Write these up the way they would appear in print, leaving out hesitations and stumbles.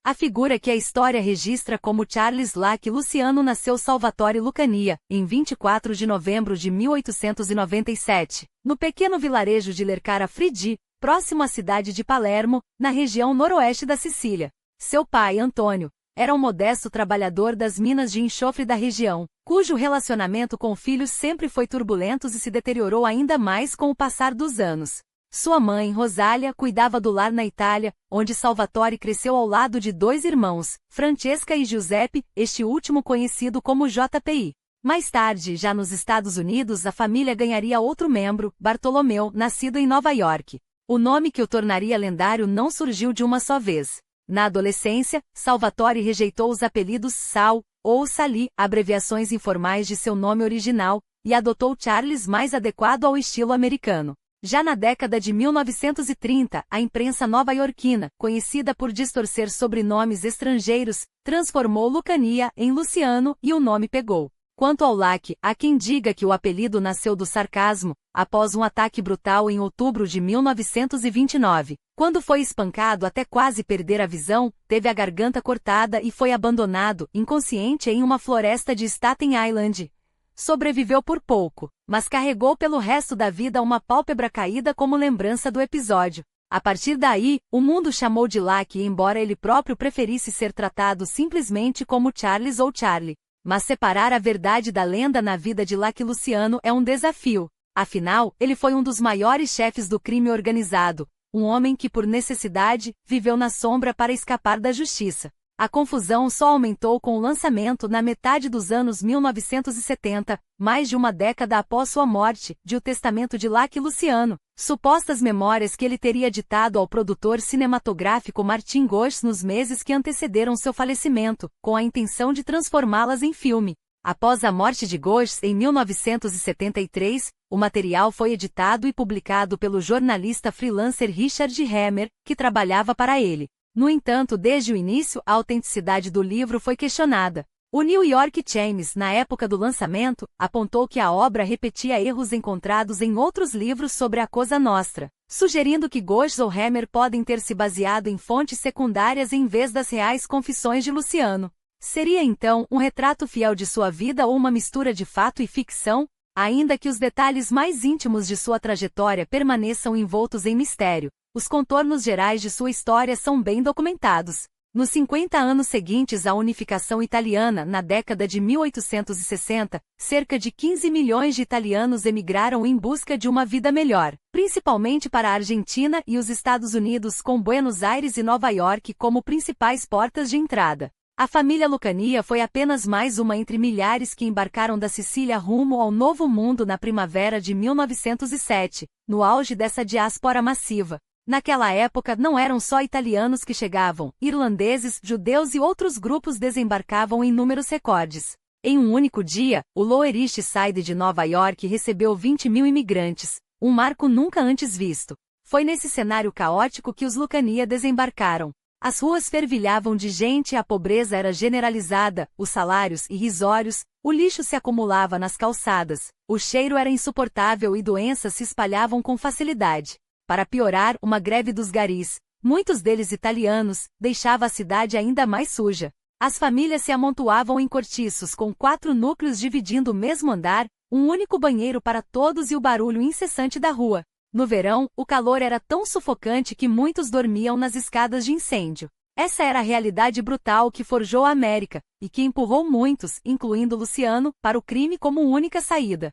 A figura que a história registra como Charles Lac Luciano nasceu Salvatore Lucania, em 24 de novembro de 1897, no pequeno vilarejo de Lercara Fridi, próximo à cidade de Palermo, na região noroeste da Sicília. Seu pai, Antônio, era um modesto trabalhador das minas de enxofre da região, cujo relacionamento com filhos sempre foi turbulento e se deteriorou ainda mais com o passar dos anos. Sua mãe, Rosália, cuidava do lar na Itália, onde Salvatore cresceu ao lado de dois irmãos, Francesca e Giuseppe, este último conhecido como JPI. Mais tarde, já nos Estados Unidos, a família ganharia outro membro, Bartolomeu, nascido em Nova York. O nome que o tornaria lendário não surgiu de uma só vez. Na adolescência, Salvatore rejeitou os apelidos Sal ou Sali, abreviações informais de seu nome original, e adotou Charles mais adequado ao estilo americano. Já na década de 1930, a imprensa nova-iorquina, conhecida por distorcer sobrenomes estrangeiros, transformou Lucania em Luciano e o nome pegou. Quanto ao Lac, há quem diga que o apelido nasceu do sarcasmo, após um ataque brutal em outubro de 1929. Quando foi espancado até quase perder a visão, teve a garganta cortada e foi abandonado, inconsciente em uma floresta de Staten Island. Sobreviveu por pouco, mas carregou pelo resto da vida uma pálpebra caída como lembrança do episódio. A partir daí, o mundo chamou de Lac, embora ele próprio preferisse ser tratado simplesmente como Charles ou Charlie. Mas separar a verdade da lenda na vida de Lac Luciano é um desafio. Afinal, ele foi um dos maiores chefes do crime organizado, um homem que por necessidade, viveu na sombra para escapar da justiça. A confusão só aumentou com o lançamento na metade dos anos 1970, mais de uma década após sua morte, de O Testamento de Lac Luciano, supostas memórias que ele teria ditado ao produtor cinematográfico Martin Gosch nos meses que antecederam seu falecimento, com a intenção de transformá-las em filme. Após a morte de Gosch em 1973, o material foi editado e publicado pelo jornalista freelancer Richard Hammer, que trabalhava para ele. No entanto, desde o início, a autenticidade do livro foi questionada. O New York Times, na época do lançamento, apontou que a obra repetia erros encontrados em outros livros sobre a Cosa Nostra, sugerindo que Gosch ou Hammer podem ter se baseado em fontes secundárias em vez das reais confissões de Luciano. Seria então um retrato fiel de sua vida ou uma mistura de fato e ficção? Ainda que os detalhes mais íntimos de sua trajetória permaneçam envoltos em mistério, os contornos gerais de sua história são bem documentados. Nos 50 anos seguintes à unificação italiana, na década de 1860, cerca de 15 milhões de italianos emigraram em busca de uma vida melhor, principalmente para a Argentina e os Estados Unidos, com Buenos Aires e Nova York como principais portas de entrada. A família Lucania foi apenas mais uma entre milhares que embarcaram da Sicília rumo ao Novo Mundo na primavera de 1907, no auge dessa diáspora massiva. Naquela época não eram só italianos que chegavam, irlandeses, judeus e outros grupos desembarcavam em números recordes. Em um único dia, o Lower East Side de Nova York recebeu 20 mil imigrantes, um marco nunca antes visto. Foi nesse cenário caótico que os Lucania desembarcaram. As ruas fervilhavam de gente e a pobreza era generalizada, os salários irrisórios, o lixo se acumulava nas calçadas, o cheiro era insuportável e doenças se espalhavam com facilidade. Para piorar, uma greve dos garis, muitos deles italianos, deixava a cidade ainda mais suja. As famílias se amontoavam em cortiços com 4 núcleos dividindo o mesmo andar, um único banheiro para todos e o barulho incessante da rua. No verão, o calor era tão sufocante que muitos dormiam nas escadas de incêndio. Essa era a realidade brutal que forjou a América, e que empurrou muitos, incluindo Luciano, para o crime como única saída.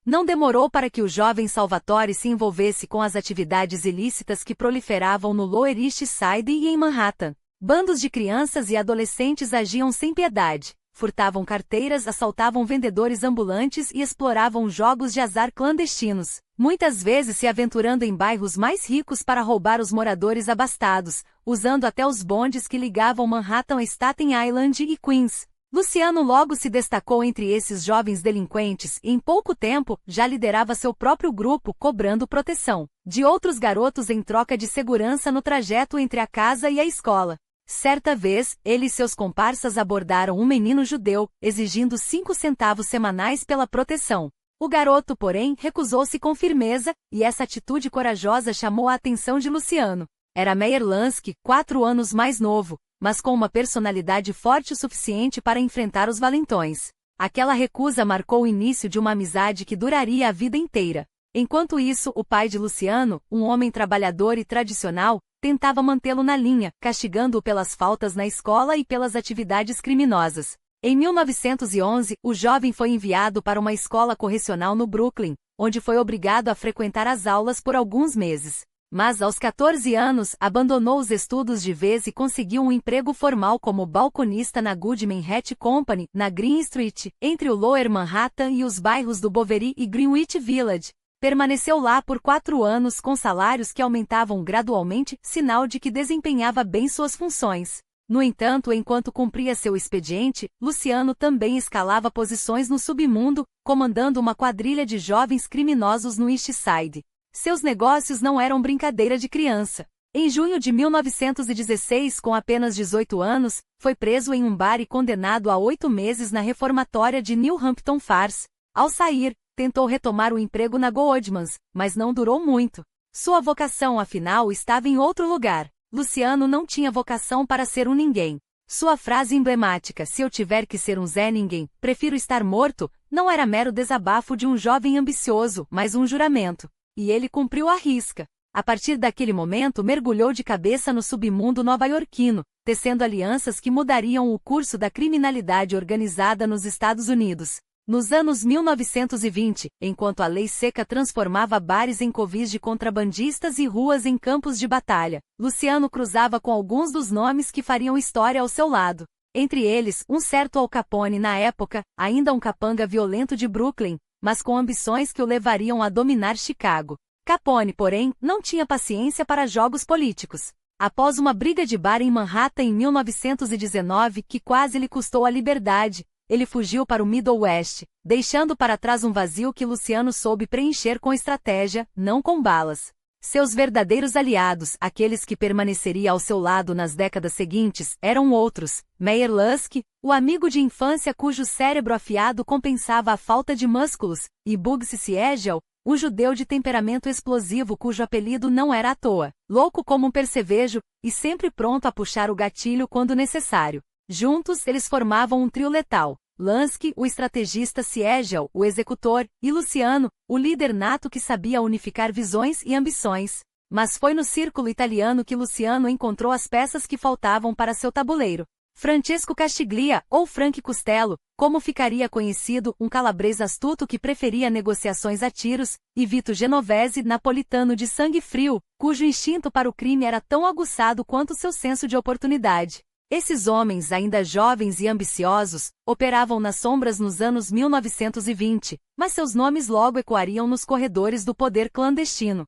Não demorou para que o jovem Salvatore se envolvesse com as atividades ilícitas que proliferavam no Lower East Side e em Manhattan. Bandos de crianças e adolescentes agiam sem piedade, furtavam carteiras, assaltavam vendedores ambulantes e exploravam jogos de azar clandestinos, muitas vezes se aventurando em bairros mais ricos para roubar os moradores abastados, usando até os bondes que ligavam Manhattan a Staten Island e Queens. Luciano logo se destacou entre esses jovens delinquentes e em pouco tempo já liderava seu próprio grupo, cobrando proteção de outros garotos em troca de segurança no trajeto entre a casa e a escola. Certa vez, ele e seus comparsas abordaram um menino judeu, exigindo 5 centavos semanais pela proteção. O garoto, porém, recusou-se com firmeza, e essa atitude corajosa chamou a atenção de Luciano. Era Meyer Lansky, 4 anos mais novo, mas com uma personalidade forte o suficiente para enfrentar os valentões. Aquela recusa marcou o início de uma amizade que duraria a vida inteira. Enquanto isso, o pai de Luciano, um homem trabalhador e tradicional, tentava mantê-lo na linha, castigando-o pelas faltas na escola e pelas atividades criminosas. Em 1911, o jovem foi enviado para uma escola correcional no Brooklyn, onde foi obrigado a frequentar as aulas por alguns meses. Mas aos 14 anos, abandonou os estudos de vez e conseguiu um emprego formal como balconista na Goodman Hat Company, na Green Street, entre o Lower Manhattan e os bairros do Boveri e Greenwich Village. Permaneceu lá por 4 anos com salários que aumentavam gradualmente, sinal de que desempenhava bem suas funções. No entanto, enquanto cumpria seu expediente, Luciano também escalava posições no submundo, comandando uma quadrilha de jovens criminosos no East Side. Seus negócios não eram brincadeira de criança. Em junho de 1916, com apenas 18 anos, foi preso em um bar e condenado a 8 meses na reformatória de New Hampton Farms. Ao sair, tentou retomar o emprego na Goodmans, mas não durou muito. Sua vocação, afinal, estava em outro lugar. Luciano não tinha vocação para ser um ninguém. Sua frase emblemática, "se eu tiver que ser um Zé Ninguém, prefiro estar morto", não era mero desabafo de um jovem ambicioso, mas um juramento. E ele cumpriu à risca. A partir daquele momento, mergulhou de cabeça no submundo nova-iorquino, tecendo alianças que mudariam o curso da criminalidade organizada nos Estados Unidos. Nos anos 1920, enquanto a lei seca transformava bares em covis de contrabandistas e ruas em campos de batalha, Luciano cruzava com alguns dos nomes que fariam história ao seu lado. Entre eles, um certo Al Capone na época, ainda um capanga violento de Brooklyn, mas com ambições que o levariam a dominar Chicago. Capone, porém, não tinha paciência para jogos políticos. Após uma briga de bar em Manhattan em 1919 que quase lhe custou a liberdade, ele fugiu para o Middle West, deixando para trás um vazio que Luciano soube preencher com estratégia, não com balas. Seus verdadeiros aliados, aqueles que permaneceriam ao seu lado nas décadas seguintes, eram outros: Meyer Lusky, o amigo de infância cujo cérebro afiado compensava a falta de músculos, e Bugsy Siegel, um judeu de temperamento explosivo cujo apelido não era à toa, louco como um percevejo, e sempre pronto a puxar o gatilho quando necessário. Juntos, eles formavam um trio letal. Lansky, o estrategista, Siegel, o executor, e Luciano, o líder nato que sabia unificar visões e ambições. Mas foi no círculo italiano que Luciano encontrou as peças que faltavam para seu tabuleiro. Francesco Castiglia, ou Frank Costello, como ficaria conhecido, um calabrês astuto que preferia negociações a tiros, e Vito Genovese, napolitano de sangue frio, cujo instinto para o crime era tão aguçado quanto seu senso de oportunidade. Esses homens, ainda jovens e ambiciosos, operavam nas sombras nos anos 1920, mas seus nomes logo ecoariam nos corredores do poder clandestino.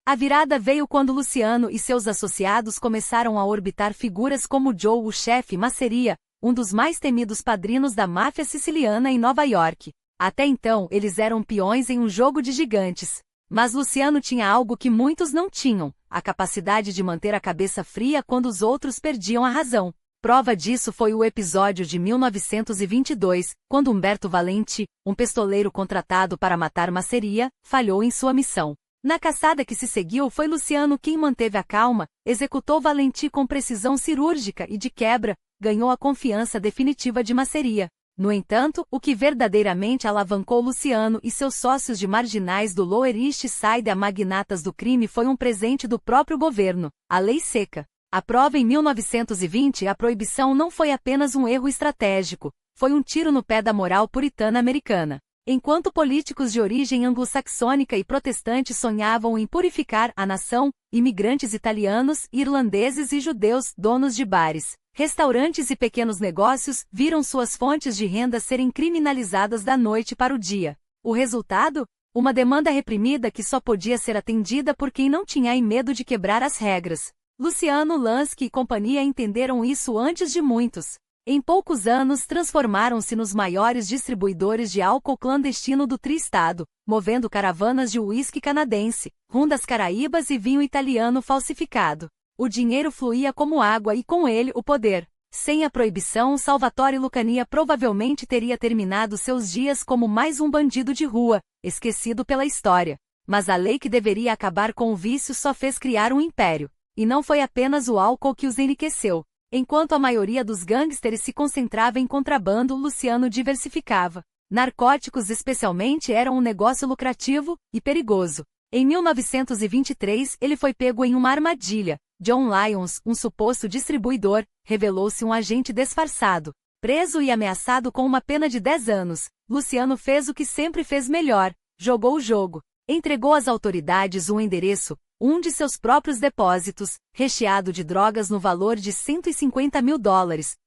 A virada veio quando Luciano e seus associados começaram a orbitar figuras como Joe, o chefe Masseria, um dos mais temidos padrinos da máfia siciliana em Nova York. Até então, eles eram peões em um jogo de gigantes. Mas Luciano tinha algo que muitos não tinham: a capacidade de manter a cabeça fria quando os outros perdiam a razão. Prova disso foi o episódio de 1922, quando Umberto Valenti, um pistoleiro contratado para matar Masseria, falhou em sua missão. Na caçada que se seguiu, foi Luciano quem manteve a calma, executou Valenti com precisão cirúrgica e, de quebra, ganhou a confiança definitiva de Masseria. No entanto, o que verdadeiramente alavancou Luciano e seus sócios de marginais do Lower East Side a magnatas do crime foi um presente do próprio governo: a Lei Seca. A prova em 1920, a proibição não foi apenas um erro estratégico, foi um tiro no pé da moral puritana americana. Enquanto políticos de origem anglo-saxônica e protestante sonhavam em purificar a nação, imigrantes italianos, irlandeses e judeus, donos de bares, restaurantes e pequenos negócios, viram suas fontes de renda serem criminalizadas da noite para o dia. O resultado? Uma demanda reprimida que só podia ser atendida por quem não tinha medo de quebrar as regras. Luciano, Lansky e companhia entenderam isso antes de muitos. Em poucos anos transformaram-se nos maiores distribuidores de álcool clandestino do tri-estado, movendo caravanas de uísque canadense, rum das Caraíbas e vinho italiano falsificado. O dinheiro fluía como água e com ele o poder. Sem a proibição, Salvatore Lucania provavelmente teria terminado seus dias como mais um bandido de rua, esquecido pela história. Mas a lei que deveria acabar com o vício só fez criar um império. E não foi apenas o álcool que os enriqueceu. Enquanto a maioria dos gangsters se concentrava em contrabando, Luciano diversificava. Narcóticos especialmente eram um negócio lucrativo e perigoso. Em 1923, ele foi pego em uma armadilha. John Lyons, um suposto distribuidor, revelou-se um agente disfarçado. Preso e ameaçado com uma pena de 10 anos, Luciano fez o que sempre fez melhor: jogou o jogo. Entregou às autoridades um endereço, um de seus próprios depósitos, recheado de drogas no valor de $150 mil,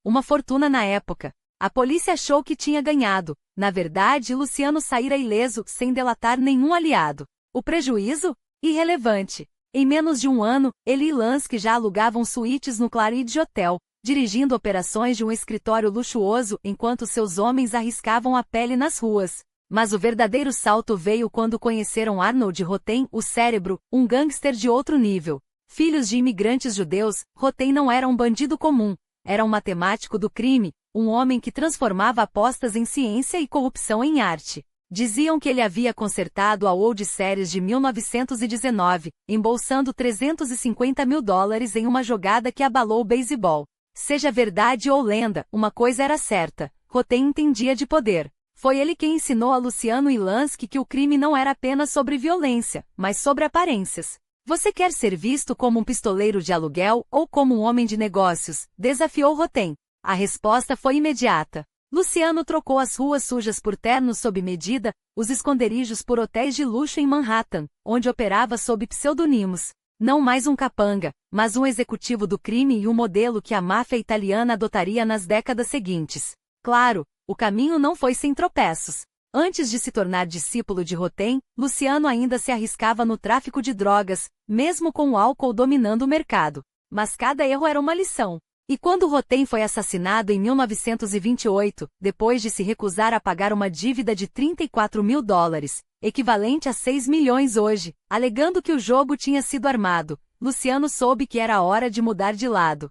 uma fortuna na época. A polícia achou que tinha ganhado. Na verdade, Luciano saíra ileso, sem delatar nenhum aliado. O prejuízo? Irrelevante. Em menos de um ano, ele e Lansky já alugavam suítes no Claridge Hotel, dirigindo operações de um escritório luxuoso enquanto seus homens arriscavam a pele nas ruas. Mas o verdadeiro salto veio quando conheceram Arnold Rotem, o Cérebro, um gangster de outro nível. Filhos de imigrantes judeus, Rotem não era um bandido comum. Era um matemático do crime, um homem que transformava apostas em ciência e corrupção em arte. Diziam que ele havia consertado a World Series de 1919, embolsando $350 mil em uma jogada que abalou o beisebol. Seja verdade ou lenda, uma coisa era certa: Rotem entendia de poder. Foi ele quem ensinou a Luciano e Lansky que o crime não era apenas sobre violência, mas sobre aparências. Você quer ser visto como um pistoleiro de aluguel ou como um homem de negócios? Desafiou Rotem. A resposta foi imediata. Luciano trocou as ruas sujas por ternos sob medida, os esconderijos por hotéis de luxo em Manhattan, onde operava sob pseudonimos. Não mais um capanga, mas um executivo do crime e um modelo que a máfia italiana adotaria nas décadas seguintes. Claro, o caminho não foi sem tropeços. Antes de se tornar discípulo de Rotem, Luciano ainda se arriscava no tráfico de drogas, mesmo com o álcool dominando o mercado. Mas cada erro era uma lição. E quando Rotem foi assassinado em 1928, depois de se recusar a pagar uma dívida de $34 mil, equivalente a 6 milhões hoje, alegando que o jogo tinha sido armado, Luciano soube que era hora de mudar de lado.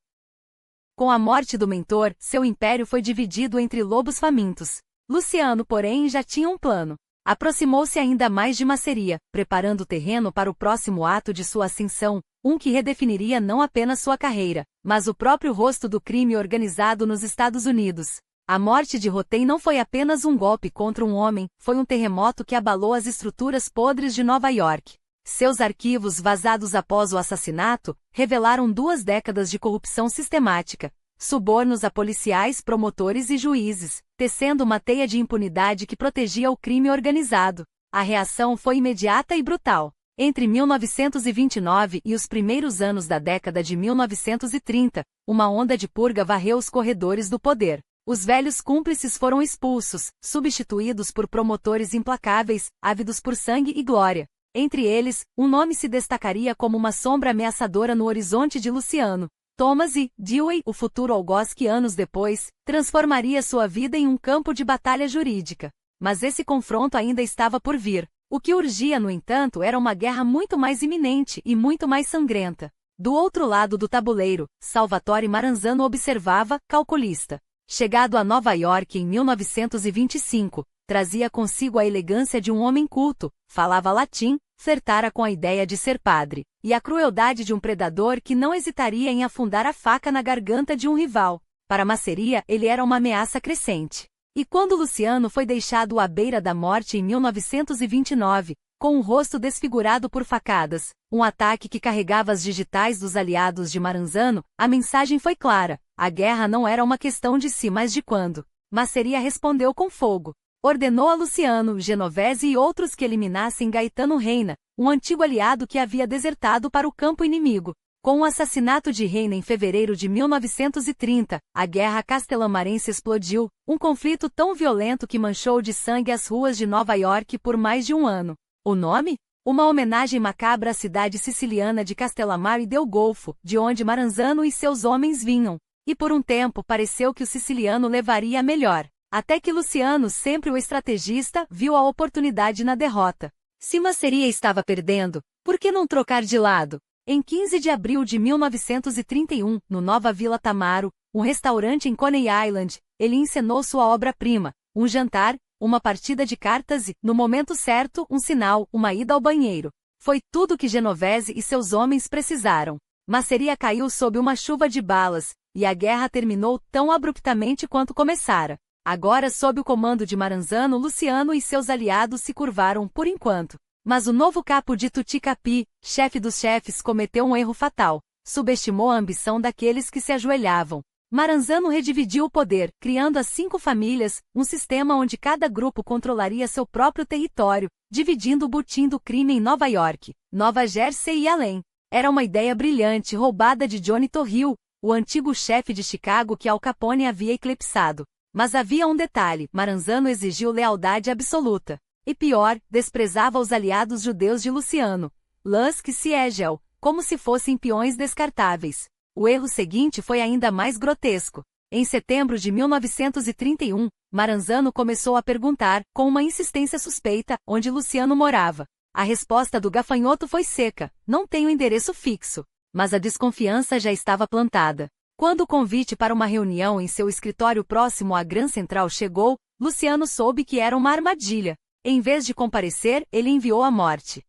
Com a morte do mentor, seu império foi dividido entre lobos famintos. Luciano, porém, já tinha um plano. Aproximou-se ainda mais de Masseria, preparando o terreno para o próximo ato de sua ascensão, um que redefiniria não apenas sua carreira, mas o próprio rosto do crime organizado nos Estados Unidos. A morte de Rotem não foi apenas um golpe contra um homem, foi um terremoto que abalou as estruturas podres de Nova York. Seus arquivos vazados após o assassinato revelaram 2 décadas de corrupção sistemática, subornos a policiais, promotores e juízes, tecendo uma teia de impunidade que protegia o crime organizado. A reação foi imediata e brutal. Entre 1929 e os primeiros anos da década de 1930, uma onda de purga varreu os corredores do poder. Os velhos cúmplices foram expulsos, substituídos por promotores implacáveis, ávidos por sangue e glória. Entre eles, um nome se destacaria como uma sombra ameaçadora no horizonte de Luciano. Thomas E. Dewey, o futuro algoz que anos depois, transformaria sua vida em um campo de batalha jurídica. Mas esse confronto ainda estava por vir. O que urgia, no entanto, era uma guerra muito mais iminente e muito mais sangrenta. Do outro lado do tabuleiro, Salvatore Maranzano observava, calculista. Chegado a Nova York em 1925, trazia consigo a elegância de um homem culto, falava latim, flertara com a ideia de ser padre, e a crueldade de um predador que não hesitaria em afundar a faca na garganta de um rival. Para Masseria, ele era uma ameaça crescente. E quando Luciano foi deixado à beira da morte em 1929, com o rosto desfigurado por facadas, um ataque que carregava as digitais dos aliados de Maranzano, a mensagem foi clara: a guerra não era uma questão de se, mas de quando. Masseria respondeu com fogo. Ordenou a Luciano, Genovese e outros que eliminassem Gaetano Reina, um antigo aliado que havia desertado para o campo inimigo. Com o assassinato de Reina em fevereiro de 1930, a guerra castelamarense explodiu, um conflito tão violento que manchou de sangue as ruas de Nova York por mais de um ano. O nome? Uma homenagem macabra à cidade siciliana de Castellammare del Golfo, de onde Maranzano e seus homens vinham. E por um tempo pareceu que o siciliano levaria a melhor. Até que Luciano, sempre o estrategista, viu a oportunidade na derrota. Se Masseria estava perdendo, por que não trocar de lado? Em 15 de abril de 1931, no Nova Villa Tamaro, um restaurante em Coney Island, ele encenou sua obra-prima, um jantar, uma partida de cartas e, no momento certo, um sinal, uma ida ao banheiro. Foi tudo que Genovese e seus homens precisaram. Masseria caiu sob uma chuva de balas, e a guerra terminou tão abruptamente quanto começara. Agora, sob o comando de Maranzano, Luciano e seus aliados se curvaram por enquanto. Mas o novo capo de Tuti-Capi, chefe dos chefes, cometeu um erro fatal. Subestimou a ambição daqueles que se ajoelhavam. Maranzano redividiu o poder, criando as 5 famílias, um sistema onde cada grupo controlaria seu próprio território, dividindo o butim do crime em Nova York, Nova Jersey e além. Era uma ideia brilhante roubada de Johnny Torrio, o antigo chefe de Chicago que Al Capone havia eclipsado. Mas havia um detalhe: Maranzano exigiu lealdade absoluta. E pior, desprezava os aliados judeus de Luciano, Lusk e Siegel, como se fossem peões descartáveis. O erro seguinte foi ainda mais grotesco. Em setembro de 1931, Maranzano começou a perguntar, com uma insistência suspeita, onde Luciano morava. A resposta do gafanhoto foi seca: não tenho endereço fixo. Mas a desconfiança já estava plantada. Quando o convite para uma reunião em seu escritório próximo à Grand Central chegou, Luciano soube que era uma armadilha. Em vez de comparecer, ele enviou a morte.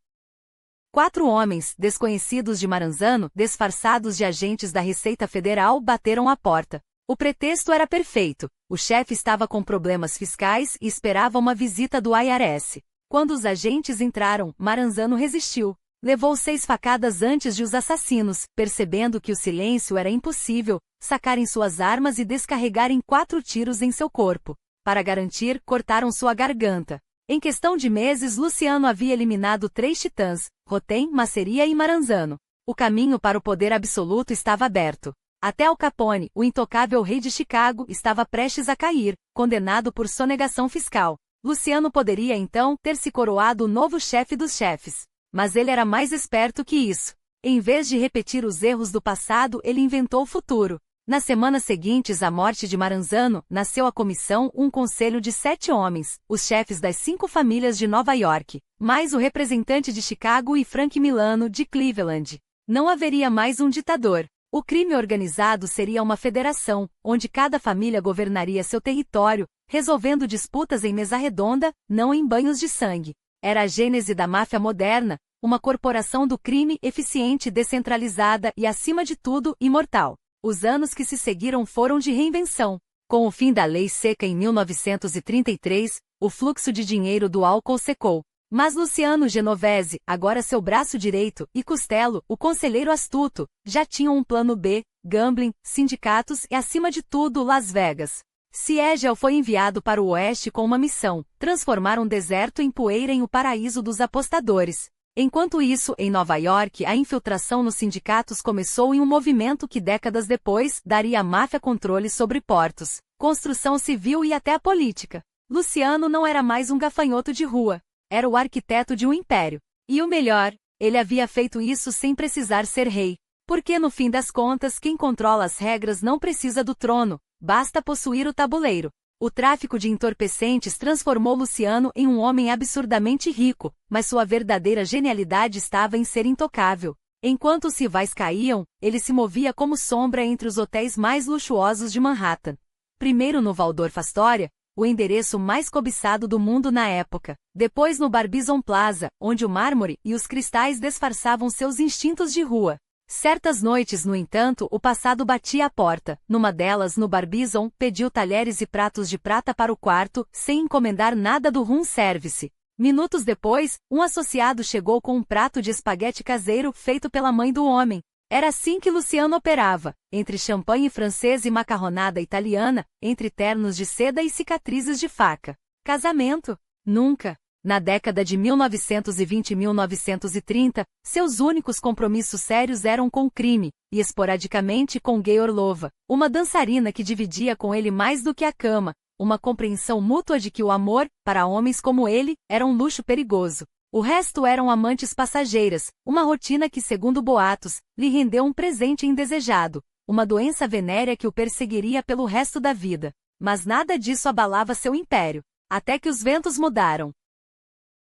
4 homens, desconhecidos de Maranzano, disfarçados de agentes da Receita Federal, bateram à porta. O pretexto era perfeito. O chefe estava com problemas fiscais e esperava uma visita do IRS. Quando os agentes entraram, Maranzano resistiu. Levou 6 facadas antes de os assassinos, percebendo que o silêncio era impossível, sacarem suas armas e descarregarem 4 tiros em seu corpo. Para garantir, cortaram sua garganta. Em questão de meses, Luciano havia eliminado 3 titãs, Rotem, Masseria e Maranzano. O caminho para o poder absoluto estava aberto. Até Al Capone, o intocável rei de Chicago, estava prestes a cair, condenado por sonegação fiscal. Luciano poderia então ter se coroado o novo chefe dos chefes. Mas ele era mais esperto que isso. Em vez de repetir os erros do passado, ele inventou o futuro. Nas semanas seguintes à morte de Maranzano, nasceu a comissão, um conselho de 7 homens, os chefes das 5 famílias de Nova York, mais o representante de Chicago e Frank Milano, de Cleveland. Não haveria mais um ditador. O crime organizado seria uma federação, onde cada família governaria seu território, resolvendo disputas em mesa redonda, não em banhos de sangue. Era a gênese da máfia moderna, uma corporação do crime eficiente, descentralizada e, acima de tudo, imortal. Os anos que se seguiram foram de reinvenção. Com o fim da lei seca em 1933, o fluxo de dinheiro do álcool secou. Mas Luciano Genovese, agora seu braço direito, e Costello, o conselheiro astuto, já tinham um plano B: gambling, sindicatos e, acima de tudo, Las Vegas. Siegel foi enviado para o oeste com uma missão: transformar um deserto em poeira em o paraíso dos apostadores. Enquanto isso, em Nova York, a infiltração nos sindicatos começou em um movimento que décadas depois daria à máfia controle sobre portos, construção civil e até a política. Luciano não era mais um gafanhoto de rua. Era o arquiteto de um império. E o melhor, ele havia feito isso sem precisar ser rei. Porque no fim das contas, quem controla as regras não precisa do trono, basta possuir o tabuleiro. O tráfico de entorpecentes transformou Luciano em um homem absurdamente rico, mas sua verdadeira genialidade estava em ser intocável. Enquanto os rivais caíam, ele se movia como sombra entre os hotéis mais luxuosos de Manhattan. Primeiro no Waldorf Astoria, o endereço mais cobiçado do mundo na época. Depois no Barbizon Plaza, onde o mármore e os cristais disfarçavam seus instintos de rua. Certas noites, no entanto, o passado batia à porta. Numa delas, no Barbizon, pediu talheres e pratos de prata para o quarto, sem encomendar nada do room service. Minutos depois, um associado chegou com um prato de espaguete caseiro feito pela mãe do homem. Era assim que Luciano operava, entre champanhe francês e macarronada italiana, entre ternos de seda e cicatrizes de faca. Casamento? Nunca. Na década de 1920 e 1930, seus únicos compromissos sérios eram com o crime, e esporadicamente com Gay Orlova, uma dançarina que dividia com ele mais do que a cama, uma compreensão mútua de que o amor, para homens como ele, era um luxo perigoso. O resto eram amantes passageiras, uma rotina que, segundo boatos, lhe rendeu um presente indesejado, uma doença venérea que o perseguiria pelo resto da vida. Mas nada disso abalava seu império. Até que os ventos mudaram.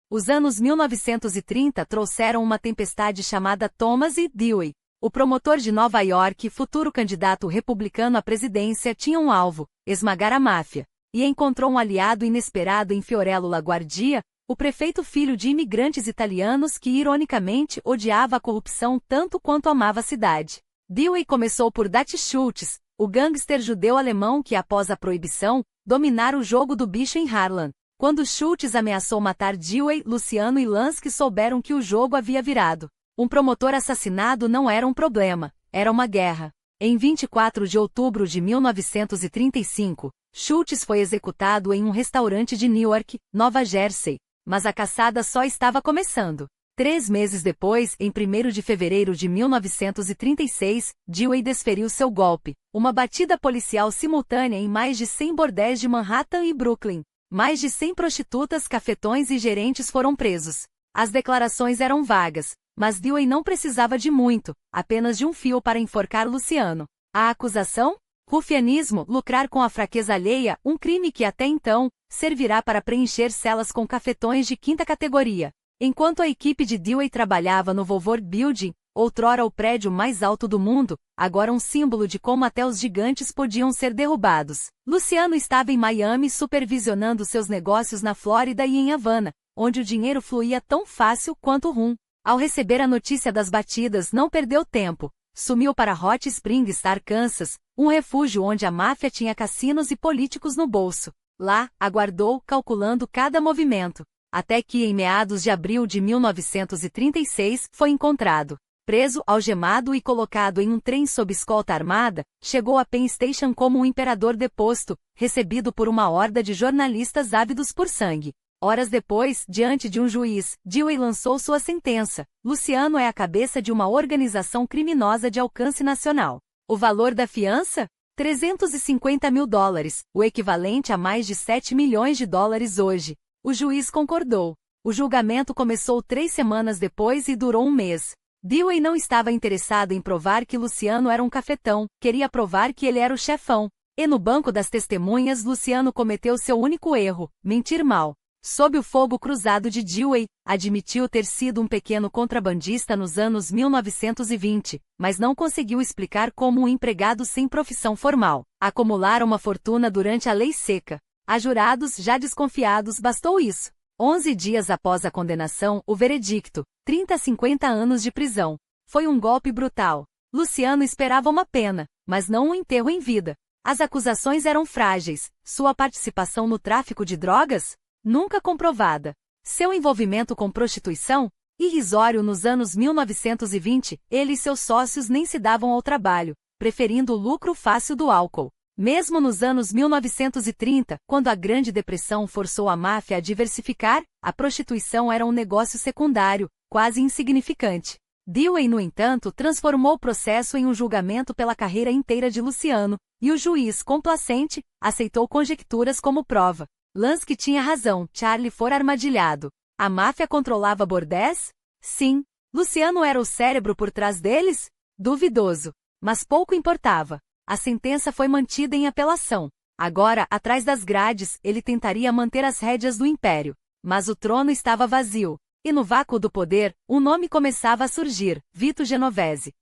Os anos 1930 trouxeram uma tempestade chamada Thomas E. Dewey. O promotor de Nova York, futuro candidato republicano à presidência, tinha um alvo: esmagar a máfia. E encontrou um aliado inesperado em Fiorello LaGuardia, o prefeito filho de imigrantes italianos que ironicamente odiava a corrupção tanto quanto amava a cidade. Dewey começou por Dutch Schultz, o gangster judeu-alemão que, após a proibição, dominara o jogo do bicho em Harlem. Quando Schultz ameaçou matar Dewey, Luciano e Lansky souberam que o jogo havia virado. Um promotor assassinado não era um problema, era uma guerra. Em 24 de outubro de 1935, Schultz foi executado em um restaurante de Newark, Nova Jersey. Mas a caçada só estava começando. 3 meses depois, em 1º de fevereiro de 1936, Dewey desferiu seu golpe, uma batida policial simultânea em mais de 100 bordéis de Manhattan e Brooklyn. Mais de 100 prostitutas, cafetões e gerentes foram presos. As declarações eram vagas, mas Dewey não precisava de muito, apenas de um fio para enforcar Luciano. A acusação? Rufianismo, lucrar com a fraqueza alheia, um crime que até então servirá para preencher celas com cafetões de 5ª categoria. Enquanto a equipe de Dewey trabalhava no Woolworth Building, outrora o prédio mais alto do mundo, agora um símbolo de como até os gigantes podiam ser derrubados, Luciano estava em Miami supervisionando seus negócios na Flórida e em Havana, onde o dinheiro fluía tão fácil quanto o rum. Ao receber a notícia das batidas, não perdeu tempo. Sumiu para Hot Springs, Arkansas, um refúgio onde a máfia tinha cassinos e políticos no bolso. Lá, aguardou, calculando cada movimento. Até que, em meados de abril de 1936, foi encontrado. Preso, algemado e colocado em um trem sob escolta armada, chegou a Penn Station como um imperador deposto, recebido por uma horda de jornalistas ávidos por sangue. Horas depois, diante de um juiz, Dewey lançou sua sentença. Luciano é a cabeça de uma organização criminosa de alcance nacional. O valor da fiança? $350 mil, o equivalente a mais de 7 milhões de dólares hoje. O juiz concordou. O julgamento começou 3 semanas depois e durou um mês. Dewey não estava interessado em provar que Luciano era um cafetão, queria provar que ele era o chefão. E no banco das testemunhas, Luciano cometeu seu único erro: mentir mal. Sob o fogo cruzado de Dewey, admitiu ter sido um pequeno contrabandista nos anos 1920, mas não conseguiu explicar como um empregado sem profissão formal acumulara uma fortuna durante a lei seca. A jurados já desconfiados bastou isso. 11 dias após a condenação, o veredicto, 30 a 50 anos de prisão. Foi um golpe brutal. Luciano esperava uma pena, mas não um enterro em vida. As acusações eram frágeis. Sua participação no tráfico de drogas? Nunca comprovada. Seu envolvimento com prostituição? Irrisório. Nos anos 1920, ele e seus sócios nem se davam ao trabalho, preferindo o lucro fácil do álcool. Mesmo nos anos 1930, quando a Grande Depressão forçou a máfia a diversificar, a prostituição era um negócio secundário, quase insignificante. Dewey, no entanto, transformou o processo em um julgamento pela carreira inteira de Luciano, e o juiz, complacente, aceitou conjecturas como prova. Lansky tinha razão, Charlie fora armadilhado. A máfia controlava bordéis? Sim. Luciano era o cérebro por trás deles? Duvidoso. Mas pouco importava. A sentença foi mantida em apelação. Agora, atrás das grades, ele tentaria manter as rédeas do império. Mas o trono estava vazio. E no vácuo do poder, um nome começava a surgir: Vito Genovese.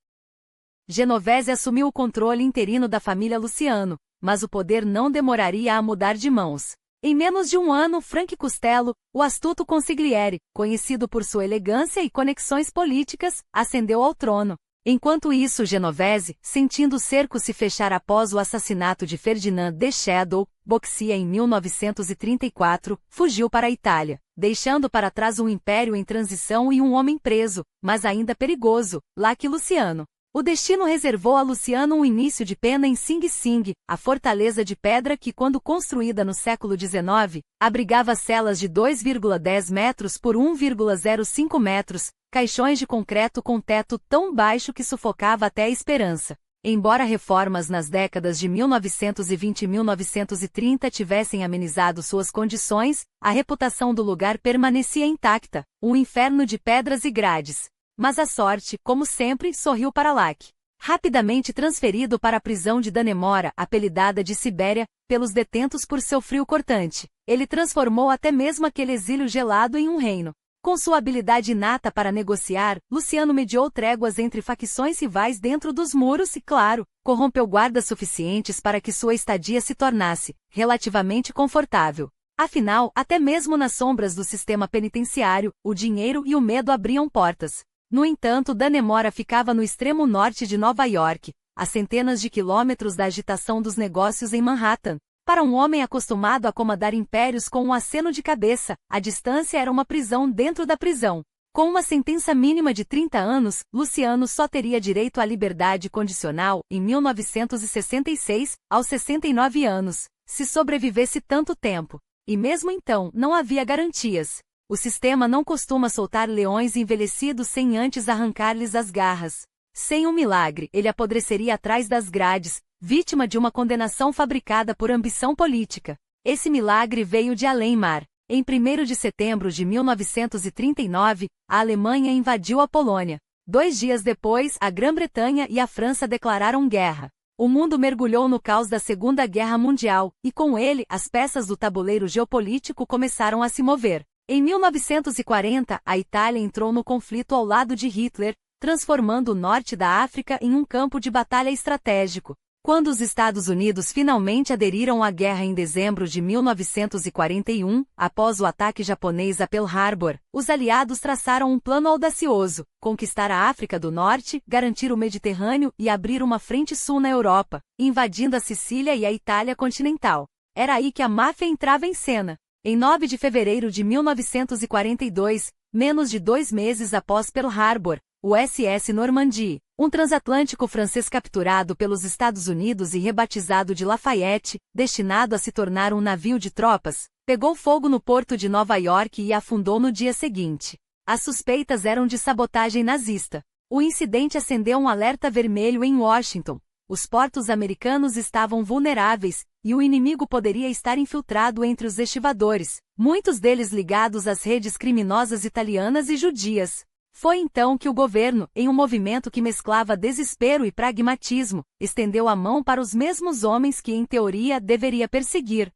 Genovese assumiu o controle interino da família Luciano, mas o poder não demoraria a mudar de mãos. Em menos de um ano, Frank Costello, o astuto consigliere, conhecido por sua elegância e conexões políticas, ascendeu ao trono. Enquanto isso, Genovese, sentindo o cerco se fechar após o assassinato de Ferdinand de Shadow, Boxia em 1934, fugiu para a Itália, deixando para trás um império em transição e um homem preso, mas ainda perigoso, Lucky Luciano. O destino reservou a Luciano um início de pena em Sing Sing, a fortaleza de pedra que, quando construída no século XIX, abrigava celas de 2,10 metros por 1,05 metros, caixões de concreto com teto tão baixo que sufocava até a esperança. Embora reformas nas décadas de 1920 e 1930 tivessem amenizado suas condições, a reputação do lugar permanecia intacta, um inferno de pedras e grades. Mas a sorte, como sempre, sorriu para Lucky. Rapidamente transferido para a prisão de Dannemora, apelidada de Sibéria, pelos detentos por seu frio cortante, ele transformou até mesmo aquele exílio gelado em um reino. Com sua habilidade inata para negociar, Luciano mediou tréguas entre facções rivais dentro dos muros e, claro, corrompeu guardas suficientes para que sua estadia se tornasse relativamente confortável. Afinal, até mesmo nas sombras do sistema penitenciário, o dinheiro e o medo abriam portas. No entanto, Dannemora ficava no extremo norte de Nova York, a centenas de quilômetros da agitação dos negócios em Manhattan. Para um homem acostumado a comandar impérios com um aceno de cabeça, a distância era uma prisão dentro da prisão. Com uma sentença mínima de 30 anos, Luciano só teria direito à liberdade condicional em 1966, aos 69 anos, se sobrevivesse tanto tempo. E mesmo então, não havia garantias. O sistema não costuma soltar leões envelhecidos sem antes arrancar-lhes as garras. Sem um milagre, ele apodreceria atrás das grades, vítima de uma condenação fabricada por ambição política. Esse milagre veio de além-mar. Em 1º de setembro de 1939, a Alemanha invadiu a Polônia. 2 dias depois, a Grã-Bretanha e a França declararam guerra. O mundo mergulhou no caos da Segunda Guerra Mundial, e com ele, as peças do tabuleiro geopolítico começaram a se mover. Em 1940, a Itália entrou no conflito ao lado de Hitler, transformando o norte da África em um campo de batalha estratégico. Quando os Estados Unidos finalmente aderiram à guerra em dezembro de 1941, após o ataque japonês a Pearl Harbor, os aliados traçaram um plano audacioso: conquistar a África do Norte, garantir o Mediterrâneo e abrir uma frente sul na Europa, invadindo a Sicília e a Itália continental. Era aí que a máfia entrava em cena. Em 9 de fevereiro de 1942, menos de 2 meses após Pearl Harbor, o SS Normandie, um transatlântico francês capturado pelos Estados Unidos e rebatizado de Lafayette, destinado a se tornar um navio de tropas, pegou fogo no porto de Nova York e afundou no dia seguinte. As suspeitas eram de sabotagem nazista. O incidente acendeu um alerta vermelho em Washington. Os portos americanos estavam vulneráveis, e o inimigo poderia estar infiltrado entre os estivadores, muitos deles ligados às redes criminosas italianas e judias. Foi então que o governo, em um movimento que mesclava desespero e pragmatismo, estendeu a mão para os mesmos homens que, em teoria, deveria perseguir.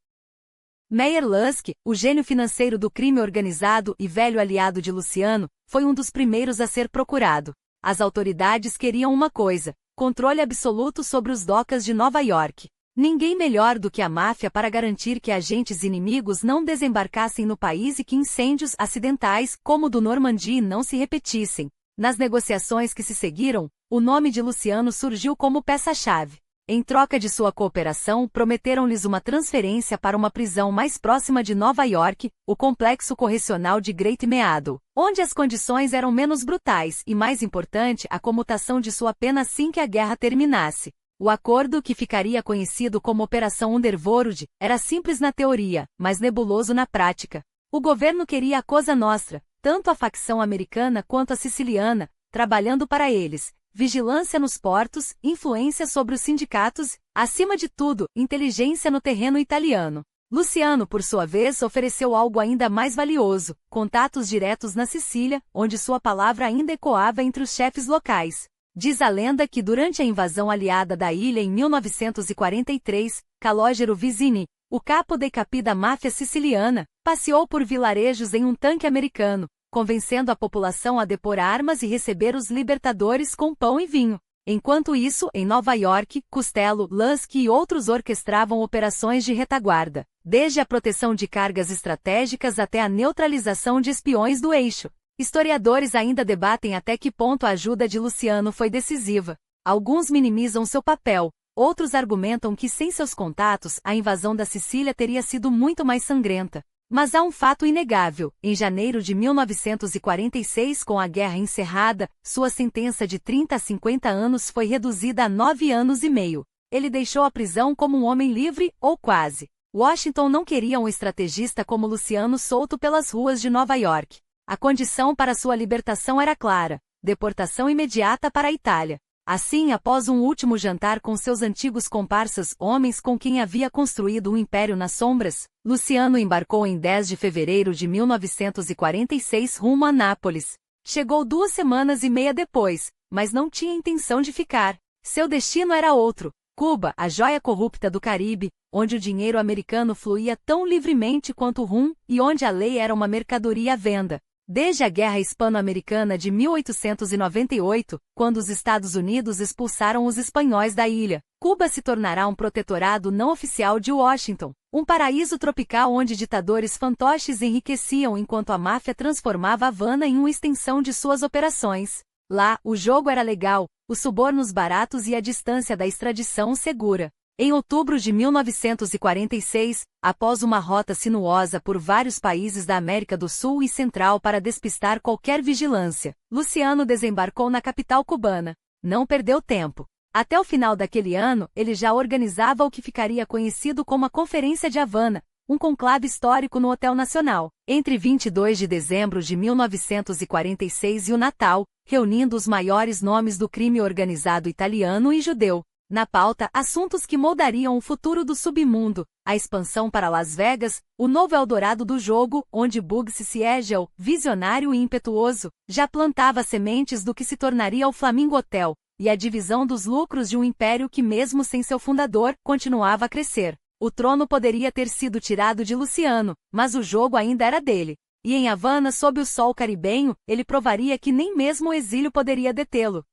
Meyer Lansky, o gênio financeiro do crime organizado e velho aliado de Luciano, foi um dos primeiros a ser procurado. As autoridades queriam uma coisa: controle absoluto sobre os docas de Nova York. Ninguém melhor do que a máfia para garantir que agentes inimigos não desembarcassem no país e que incêndios acidentais, como o do Normandie, não se repetissem. Nas negociações que se seguiram, o nome de Luciano surgiu como peça-chave. Em troca de sua cooperação, prometeram-lhes uma transferência para uma prisão mais próxima de Nova York, o Complexo Correcional de Great Meadow, onde as condições eram menos brutais e, mais importante, a comutação de sua pena assim que a guerra terminasse. O acordo, que ficaria conhecido como Operação Underworld, era simples na teoria, mas nebuloso na prática. O governo queria a Cosa Nostra, tanto a facção americana quanto a siciliana, trabalhando para eles: vigilância nos portos, influência sobre os sindicatos, acima de tudo, inteligência no terreno italiano. Luciano, por sua vez, ofereceu algo ainda mais valioso: contatos diretos na Sicília, onde sua palavra ainda ecoava entre os chefes locais. Diz a lenda que durante a invasão aliada da ilha em 1943, Calogero Vicini, o capo de capi da máfia siciliana, passeou por vilarejos em um tanque americano, convencendo a população a depor armas e receber os libertadores com pão e vinho. Enquanto isso, em Nova York, Costello, Lansky e outros orquestravam operações de retaguarda, desde a proteção de cargas estratégicas até a neutralização de espiões do eixo. Historiadores ainda debatem até que ponto a ajuda de Luciano foi decisiva. Alguns minimizam seu papel, outros argumentam que sem seus contatos, a invasão da Sicília teria sido muito mais sangrenta. Mas há um fato inegável: em janeiro de 1946, com a guerra encerrada, sua sentença de 30 a 50 anos foi reduzida a 9 anos e meio. Ele deixou a prisão como um homem livre, ou quase. Washington não queria um estrategista como Luciano solto pelas ruas de Nova York. A condição para sua libertação era clara: deportação imediata para a Itália. Assim, após um último jantar com seus antigos comparsas, homens com quem havia construído um império nas sombras, Luciano embarcou em 10 de fevereiro de 1946 rumo a Nápoles. Chegou 2 semanas e meia depois, mas não tinha intenção de ficar. Seu destino era outro: Cuba, a joia corrupta do Caribe, onde o dinheiro americano fluía tão livremente quanto o rum, e onde a lei era uma mercadoria à venda. Desde a Guerra Hispano-Americana de 1898, quando os Estados Unidos expulsaram os espanhóis da ilha, Cuba se tornará um protetorado não oficial de Washington, um paraíso tropical onde ditadores fantoches enriqueciam enquanto a máfia transformava Havana em uma extensão de suas operações. Lá, o jogo era legal: os subornos baratos e a distância da extradição segura. Em outubro de 1946, após uma rota sinuosa por vários países da América do Sul e Central para despistar qualquer vigilância, Luciano desembarcou na capital cubana. Não perdeu tempo. Até o final daquele ano, ele já organizava o que ficaria conhecido como a Conferência de Havana, um conclave histórico no Hotel Nacional, entre 22 de dezembro de 1946 e o Natal, reunindo os maiores nomes do crime organizado italiano e judeu. Na pauta, assuntos que moldariam o futuro do submundo, a expansão para Las Vegas, o novo Eldorado do jogo, onde Bugsy Siegel, visionário e impetuoso, já plantava sementes do que se tornaria o Flamingo Hotel, e a divisão dos lucros de um império que mesmo sem seu fundador, continuava a crescer. O trono poderia ter sido tirado de Luciano, mas o jogo ainda era dele. E em Havana, sob o sol caribenho, ele provaria que nem mesmo o exílio poderia detê-lo.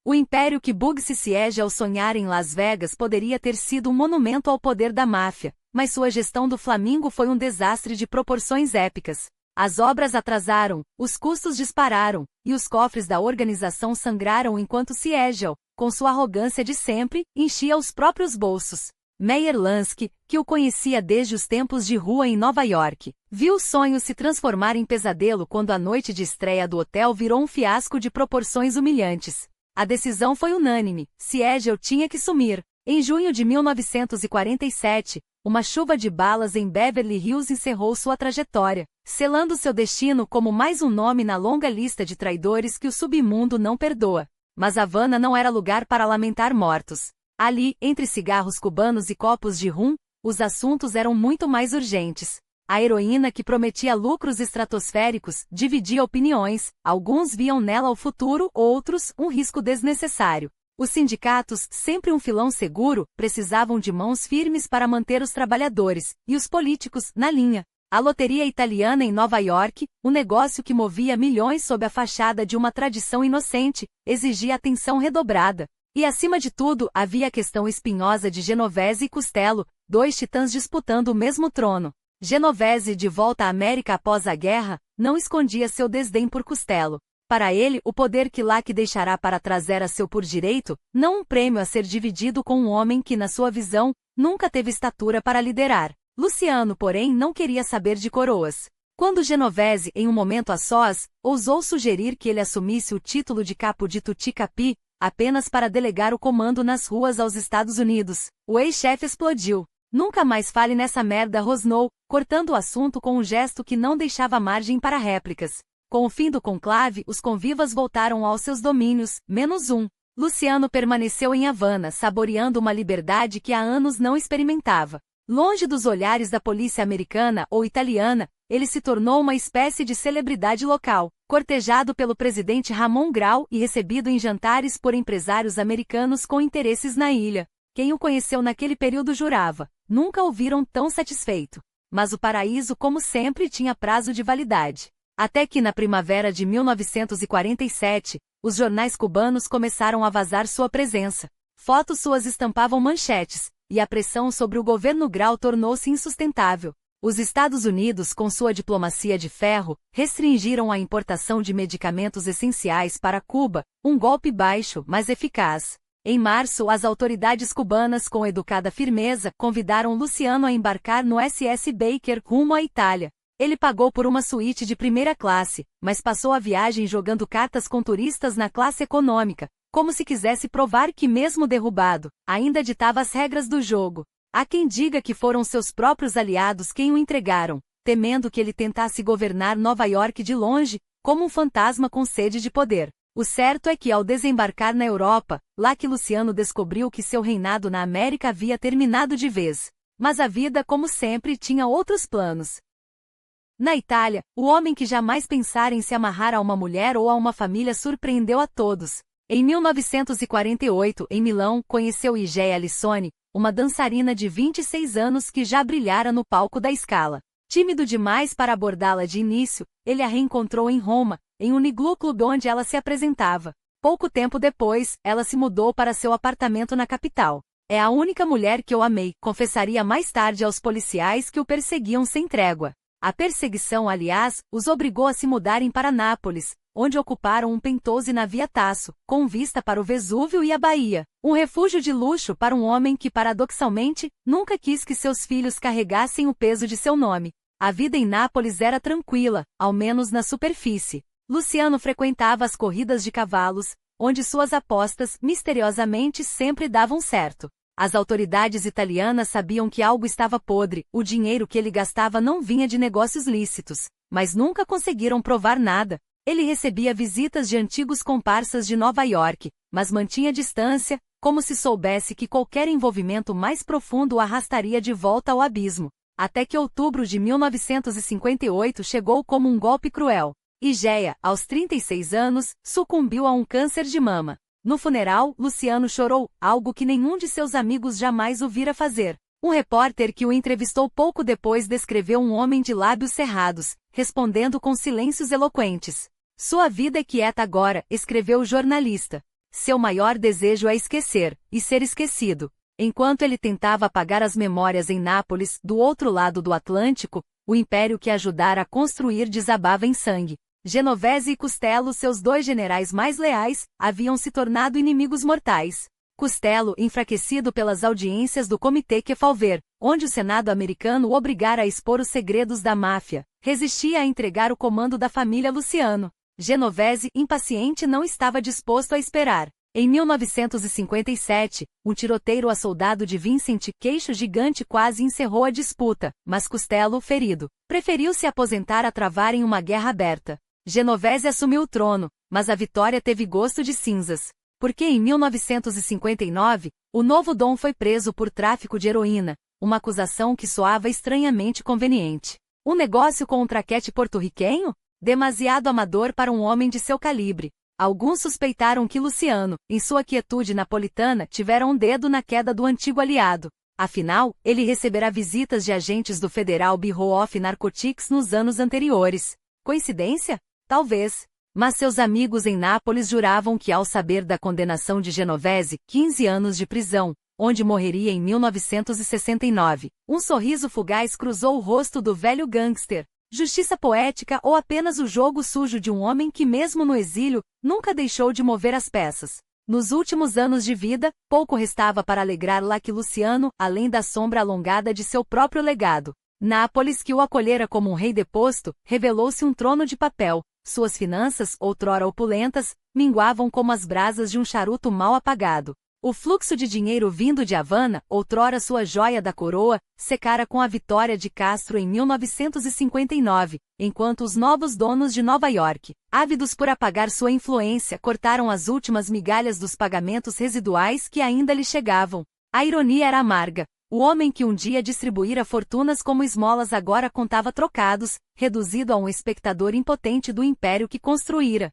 O império que Bugsy Siegel sonhara em Las Vegas poderia ter sido um monumento ao poder da máfia, mas sua gestão do Flamingo foi um desastre de proporções épicas. As obras atrasaram, os custos dispararam, e os cofres da organização sangraram enquanto Siegel, com sua arrogância de sempre, enchia os próprios bolsos. Meyer Lansky, que o conhecia desde os tempos de rua em Nova York, viu o sonho se transformar em pesadelo quando a noite de estreia do hotel virou um fiasco de proporções humilhantes. A decisão foi unânime, Siegel tinha que sumir. Em junho de 1947, uma chuva de balas em Beverly Hills encerrou sua trajetória, selando seu destino como mais um nome na longa lista de traidores que o submundo não perdoa. Mas Havana não era lugar para lamentar mortos. Ali, entre cigarros cubanos e copos de rum, os assuntos eram muito mais urgentes. A heroína que prometia lucros estratosféricos dividia opiniões, alguns viam nela o futuro, outros, um risco desnecessário. Os sindicatos, sempre um filão seguro, precisavam de mãos firmes para manter os trabalhadores, e os políticos, na linha. A loteria italiana em Nova York, um negócio que movia milhões sob a fachada de uma tradição inocente, exigia atenção redobrada. E acima de tudo, havia a questão espinhosa de Genovese e Costello, dois titãs disputando o mesmo trono. Genovese, de volta à América após a guerra, não escondia seu desdém por Costello. Para ele, o poder que Lack deixará para trás era seu por direito, não um prêmio a ser dividido com um homem que, na sua visão, nunca teve estatura para liderar. Luciano, porém, não queria saber de coroas. Quando Genovese, em um momento a sós, ousou sugerir que ele assumisse o título de capo de Tutti Capi, apenas para delegar o comando nas ruas aos Estados Unidos, o ex-chefe explodiu. Nunca mais fale nessa merda, rosnou, cortando o assunto com um gesto que não deixava margem para réplicas. Com o fim do conclave, os convivas voltaram aos seus domínios, menos um. Luciano permaneceu em Havana, saboreando uma liberdade que há anos não experimentava. Longe dos olhares da polícia americana ou italiana, ele se tornou uma espécie de celebridade local, cortejado pelo presidente Ramon Grau e recebido em jantares por empresários americanos com interesses na ilha. Quem o conheceu naquele período jurava, nunca o viram tão satisfeito. Mas o paraíso, como sempre, tinha prazo de validade. Até que na primavera de 1947, os jornais cubanos começaram a vazar sua presença. Fotos suas estampavam manchetes, e a pressão sobre o governo Grau tornou-se insustentável. Os Estados Unidos, com sua diplomacia de ferro, restringiram a importação de medicamentos essenciais para Cuba, um golpe baixo, mas eficaz. Em março, as autoridades cubanas, com educada firmeza, convidaram Luciano a embarcar no SS Baker rumo à Itália. Ele pagou por uma suíte de primeira classe, mas passou a viagem jogando cartas com turistas na classe econômica, como se quisesse provar que mesmo derrubado, ainda ditava as regras do jogo. Há quem diga que foram seus próprios aliados quem o entregaram, temendo que ele tentasse governar Nova York de longe, como um fantasma com sede de poder. O certo é que ao desembarcar na Europa, lá que Luciano descobriu que seu reinado na América havia terminado de vez. Mas a vida, como sempre, tinha outros planos. Na Itália, o homem que jamais pensara em se amarrar a uma mulher ou a uma família surpreendeu a todos. Em 1948, em Milão, conheceu Igea Lissone, uma dançarina de 26 anos que já brilhara no palco da Scala. Tímido demais para abordá-la de início, ele a reencontrou em Roma, em um iglu club onde ela se apresentava. Pouco tempo depois, ela se mudou para seu apartamento na capital. É a única mulher que eu amei, confessaria mais tarde aos policiais que o perseguiam sem trégua. A perseguição, aliás, os obrigou a se mudarem para Nápoles, onde ocuparam um penthouse na Via Tasso, com vista para o Vesúvio e a Bahia. Um refúgio de luxo para um homem que, paradoxalmente, nunca quis que seus filhos carregassem o peso de seu nome. A vida em Nápoles era tranquila, ao menos na superfície. Luciano frequentava as corridas de cavalos, onde suas apostas, misteriosamente, sempre davam certo. As autoridades italianas sabiam que algo estava podre, o dinheiro que ele gastava não vinha de negócios lícitos, mas nunca conseguiram provar nada. Ele recebia visitas de antigos comparsas de Nova York, mas mantinha distância, como se soubesse que qualquer envolvimento mais profundo o arrastaria de volta ao abismo. Até que outubro de 1958 chegou como um golpe cruel. Igéia, aos 36 anos, sucumbiu a um câncer de mama. No funeral, Luciano chorou, algo que nenhum de seus amigos jamais o vira fazer. Um repórter que o entrevistou pouco depois descreveu um homem de lábios cerrados, respondendo com silêncios eloquentes. Sua vida é quieta agora, escreveu o jornalista. Seu maior desejo é esquecer, e ser esquecido. Enquanto ele tentava apagar as memórias em Nápoles, do outro lado do Atlântico, o império que ajudara a construir desabava em sangue. Genovese e Costello, seus dois generais mais leais, haviam se tornado inimigos mortais. Costello, enfraquecido pelas audiências do Comitê Kefauver, onde o Senado americano o obrigara a expor os segredos da máfia, resistia a entregar o comando da família Luciano. Genovese, impaciente, não estava disposto a esperar. Em 1957, um tiroteio a soldado de Vincent Queixo Gigante quase encerrou a disputa, mas Costello, ferido, preferiu se aposentar a travar em uma guerra aberta. Genovese assumiu o trono, mas a vitória teve gosto de cinzas. Porque em 1959, o novo Dom foi preso por tráfico de heroína, uma acusação que soava estranhamente conveniente. Um negócio com um traquete porto-riquenho? Demasiado amador para um homem de seu calibre. Alguns suspeitaram que Luciano, em sua quietude napolitana, tivera um dedo na queda do antigo aliado. Afinal, ele receberá visitas de agentes do Federal Bureau of Narcotics nos anos anteriores. Coincidência? Talvez. Mas seus amigos em Nápoles juravam que, ao saber da condenação de Genovese, 15 anos de prisão, onde morreria em 1969, um sorriso fugaz cruzou o rosto do velho gangster. Justiça poética ou apenas o jogo sujo de um homem que, mesmo no exílio, nunca deixou de mover as peças. Nos últimos anos de vida, pouco restava para alegrar Lucky Luciano, além da sombra alongada de seu próprio legado. Nápoles, que o acolhera como um rei deposto, revelou-se um trono de papel. Suas finanças, outrora opulentas, minguavam como as brasas de um charuto mal apagado. O fluxo de dinheiro vindo de Havana, outrora sua joia da coroa, secara com a vitória de Castro em 1959, enquanto os novos donos de Nova York, ávidos por apagar sua influência, cortaram as últimas migalhas dos pagamentos residuais que ainda lhe chegavam. A ironia era amarga. O homem que um dia distribuíra fortunas como esmolas agora contava trocados, reduzido a um espectador impotente do império que construíra.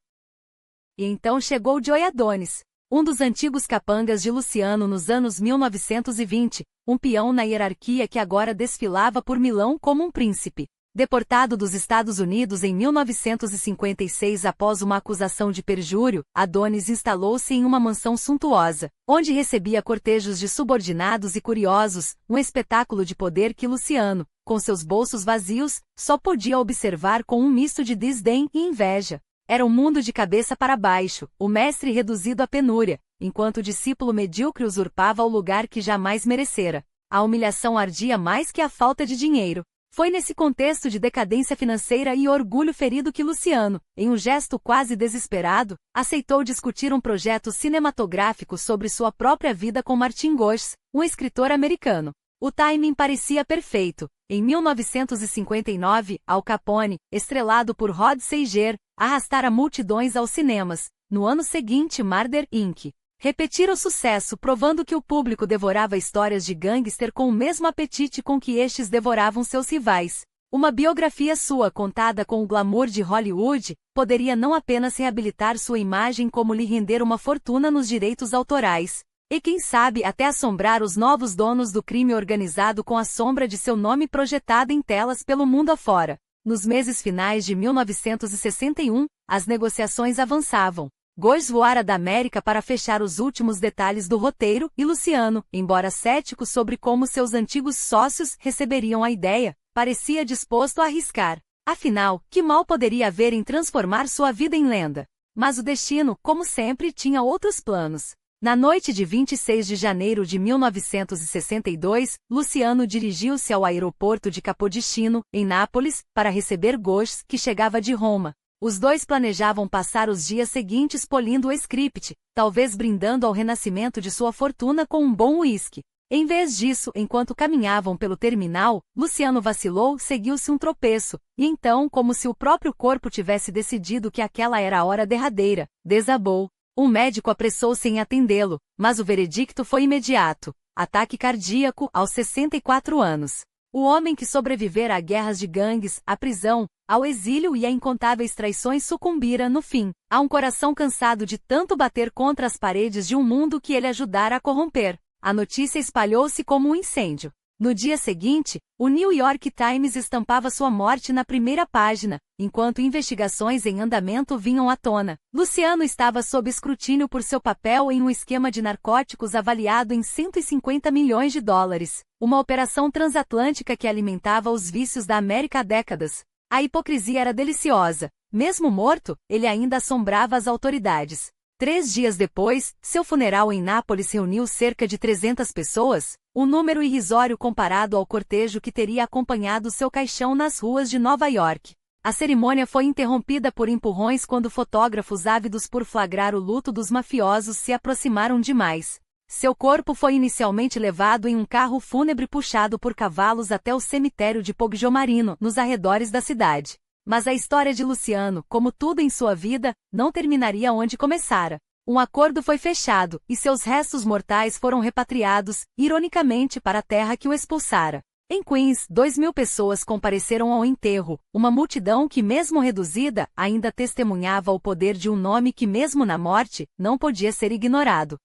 E então chegou Joey Adonis, um dos antigos capangas de Luciano nos anos 1920, um peão na hierarquia que agora desfilava por Milão como um príncipe. Deportado dos Estados Unidos em 1956 após uma acusação de perjúrio, Adonis instalou-se em uma mansão suntuosa, onde recebia cortejos de subordinados e curiosos, um espetáculo de poder que Luciano, com seus bolsos vazios, só podia observar com um misto de desdém e inveja. Era um mundo de cabeça para baixo, o mestre reduzido à penúria, enquanto o discípulo medíocre usurpava o lugar que jamais merecera. A humilhação ardia mais que a falta de dinheiro. Foi nesse contexto de decadência financeira e orgulho ferido que Luciano, em um gesto quase desesperado, aceitou discutir um projeto cinematográfico sobre sua própria vida com Martin Goes, um escritor americano. O timing parecia perfeito. Em 1959, Al Capone, estrelado por Rod Steiger, arrastara multidões aos cinemas. No ano seguinte, Murder, Inc. repetira o sucesso, provando que o público devorava histórias de gangster com o mesmo apetite com que estes devoravam seus rivais. Uma biografia sua contada com o glamour de Hollywood, poderia não apenas reabilitar sua imagem como lhe render uma fortuna nos direitos autorais, e quem sabe até assombrar os novos donos do crime organizado com a sombra de seu nome projetada em telas pelo mundo afora. Nos meses finais de 1961, as negociações avançavam. Goes voara da América para fechar os últimos detalhes do roteiro, e Luciano, embora cético sobre como seus antigos sócios receberiam a ideia, parecia disposto a arriscar. Afinal, que mal poderia haver em transformar sua vida em lenda? Mas o destino, como sempre, tinha outros planos. Na noite de 26 de janeiro de 1962, Luciano dirigiu-se ao aeroporto de Capodistino, em Nápoles, para receber Ghosh, que chegava de Roma. Os dois planejavam passar os dias seguintes polindo o script, talvez brindando ao renascimento de sua fortuna com um bom uísque. Em vez disso, enquanto caminhavam pelo terminal, Luciano vacilou, seguiu-se um tropeço, e então, como se o próprio corpo tivesse decidido que aquela era a hora derradeira, desabou. Um médico apressou-se em atendê-lo, mas o veredicto foi imediato: ataque cardíaco aos 64 anos. O homem que sobrevivera a guerras de gangues, à prisão, ao exílio e a incontáveis traições sucumbira, no fim, a um coração cansado de tanto bater contra as paredes de um mundo que ele ajudara a corromper. A notícia espalhou-se como um incêndio. No dia seguinte, o New York Times estampava sua morte na primeira página, enquanto investigações em andamento vinham à tona. Luciano estava sob escrutínio por seu papel em um esquema de narcóticos avaliado em 150 milhões de dólares, uma operação transatlântica que alimentava os vícios da América há décadas. A hipocrisia era deliciosa. Mesmo morto, ele ainda assombrava as autoridades. 3 dias depois, seu funeral em Nápoles reuniu cerca de 300 pessoas, um número irrisório comparado ao cortejo que teria acompanhado seu caixão nas ruas de Nova York. A cerimônia foi interrompida por empurrões quando fotógrafos ávidos por flagrar o luto dos mafiosos se aproximaram demais. Seu corpo foi inicialmente levado em um carro fúnebre puxado por cavalos até o cemitério de Poggiomarino, nos arredores da cidade. Mas a história de Luciano, como tudo em sua vida, não terminaria onde começara. Um acordo foi fechado, e seus restos mortais foram repatriados, ironicamente, para a terra que o expulsara. Em Queens, 2.000 pessoas compareceram ao enterro, uma multidão que, mesmo reduzida, ainda testemunhava o poder de um nome que, mesmo na morte, não podia ser ignorado.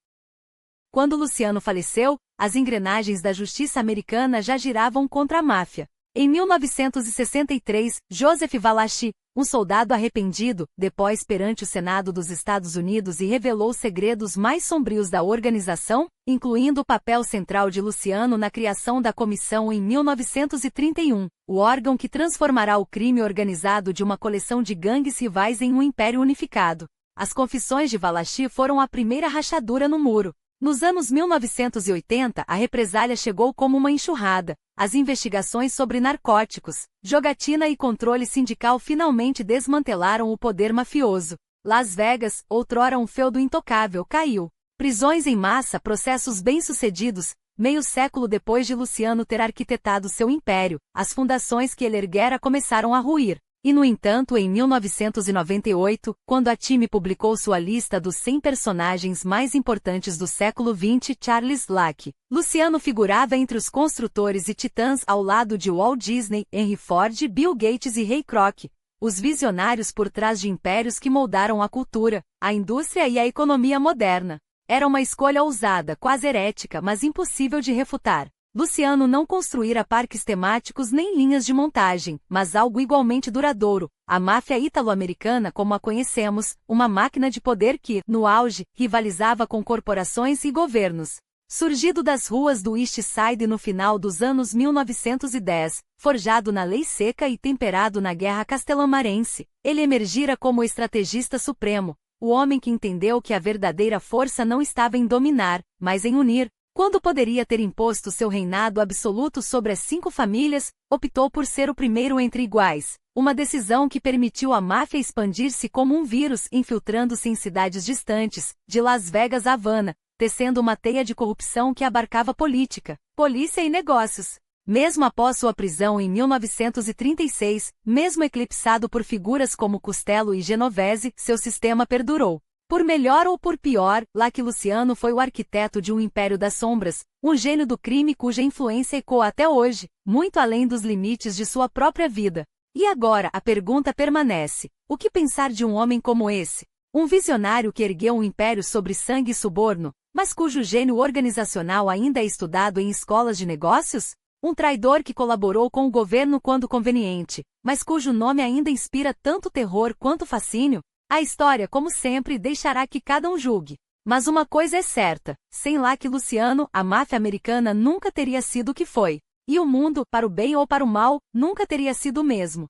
Quando Luciano faleceu, as engrenagens da justiça americana já giravam contra a máfia. Em 1963, Joseph Valachi, um soldado arrependido, depôs perante o Senado dos Estados Unidos e revelou os segredos mais sombrios da organização, incluindo o papel central de Luciano na criação da comissão em 1931, o órgão que transformará o crime organizado de uma coleção de gangues rivais em um império unificado. As confissões de Valachi foram a primeira rachadura no muro. Nos anos 1980, a represália chegou como uma enxurrada. As investigações sobre narcóticos, jogatina e controle sindical finalmente desmantelaram o poder mafioso. Las Vegas, outrora um feudo intocável, caiu. Prisões em massa, processos bem-sucedidos. Meio século depois de Luciano ter arquitetado seu império, as fundações que ele erguera começaram a ruir. E, no entanto, em 1998, quando a Time publicou sua lista dos 100 personagens mais importantes do século XX, Charles Lack, Luciano figurava entre os construtores e titãs ao lado de Walt Disney, Henry Ford, Bill Gates e Ray Kroc, os visionários por trás de impérios que moldaram a cultura, a indústria e a economia moderna. Era uma escolha ousada, quase herética, mas impossível de refutar. Luciano não construíra parques temáticos nem linhas de montagem, mas algo igualmente duradouro, a máfia ítalo-americana como a conhecemos, uma máquina de poder que, no auge, rivalizava com corporações e governos. Surgido das ruas do East Side no final dos anos 1910, forjado na lei seca e temperado na guerra castelão-marense, ele emergira como o estrategista supremo, o homem que entendeu que a verdadeira força não estava em dominar, mas em unir. Quando poderia ter imposto seu reinado absoluto sobre as 5 famílias, optou por ser o primeiro entre iguais, uma decisão que permitiu à máfia expandir-se como um vírus, infiltrando-se em cidades distantes, de Las Vegas a Havana, tecendo uma teia de corrupção que abarcava política, polícia e negócios. Mesmo após sua prisão em 1936, mesmo eclipsado por figuras como Costello e Genovese, seu sistema perdurou. Por melhor ou por pior, Lack Luciano foi o arquiteto de um império das sombras, um gênio do crime cuja influência ecoa até hoje, muito além dos limites de sua própria vida. E agora, a pergunta permanece: o que pensar de um homem como esse? Um visionário que ergueu um império sobre sangue e suborno, mas cujo gênio organizacional ainda é estudado em escolas de negócios? Um traidor que colaborou com o governo quando conveniente, mas cujo nome ainda inspira tanto terror quanto fascínio? A história, como sempre, deixará que cada um julgue. Mas uma coisa é certa, sem Lack Luciano, a máfia americana nunca teria sido o que foi. E o mundo, para o bem ou para o mal, nunca teria sido o mesmo.